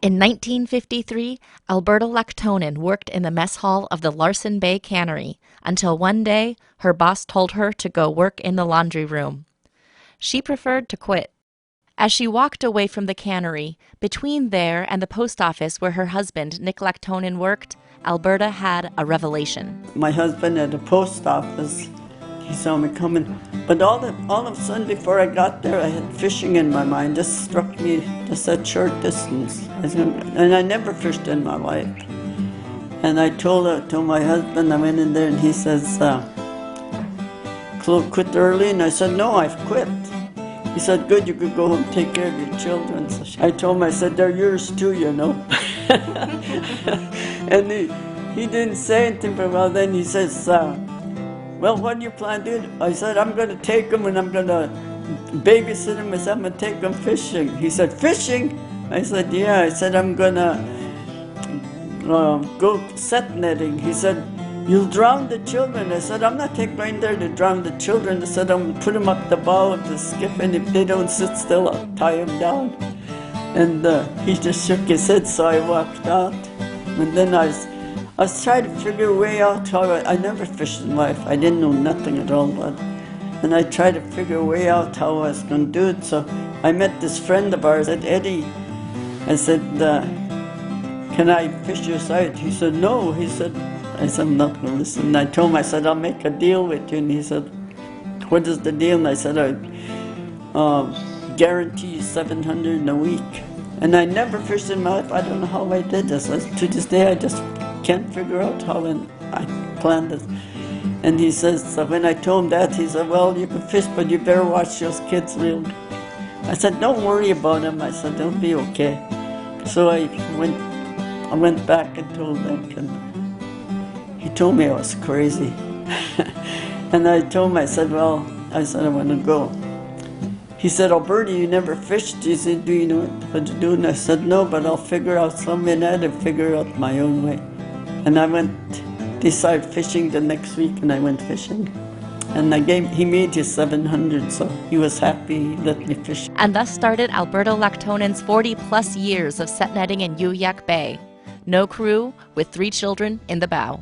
In 1953, Alberta Laktonen worked in the mess hall of the Larsen Bay cannery until one day her boss told her to go work in the laundry room. She preferred to quit. As she walked away from the cannery, between there and the post office where her husband, Nick Laktonen, worked, Alberta had a revelation. My husband at the post office, he saw me coming. But all of a sudden, before I got there, I had fishing in my mind. Just struck me just at short distance. And I never fished in my life. And I told my husband, I went in there and he says, quit early? And I said, no, I've quit. He said, good, you could go home and take care of your children. So I told him, I said, they're yours too, you know. And he didn't say anything for a while. Then he says, well, what do you plan to do? I said, I'm going to take them and I'm going to babysit them. I said, I'm going to take them fishing. He said, fishing? I said, yeah. I said, I'm going to go set netting. He said, you'll drown the children. I said, I'm not going there to drown the children. I said, I'm going to put them up the bow of the skiff, and if they don't sit still, I'll tie them down. And he just shook his head, so I walked out. And then I was trying to figure a way out how I never fished in life. I didn't know nothing at all about it. And I tried to figure a way out how I was going to do it. So I met this friend of ours at Eddie. I said, can I fish your side? He said, no. I said, I'm not going to listen. And I told him, I said, I'll make a deal with you. And he said, what is the deal? And I said, I guarantee you $700 a week. And I never fished in my life. I don't know how I did this. To this day, I just can't figure out how I planned this. And he says, so when I told him that, he said, well, you can fish, but you better watch those kids real. I said, don't worry about them. I said, they'll be okay. So I went back and told Nick, and he told me I was crazy. And I told him, I said, I want to go. He said, Alberta, you never fished. He said, do you know what to do? And I said, no, but I'll figure out something and figure out my own way. And I decided fishing the next week, and I went fishing. And he made his $700, so he was happy he let me fish. And thus started Alberta Laktonen's 40-plus years of set netting in Uyak Bay. No crew, with 3 children in the bow.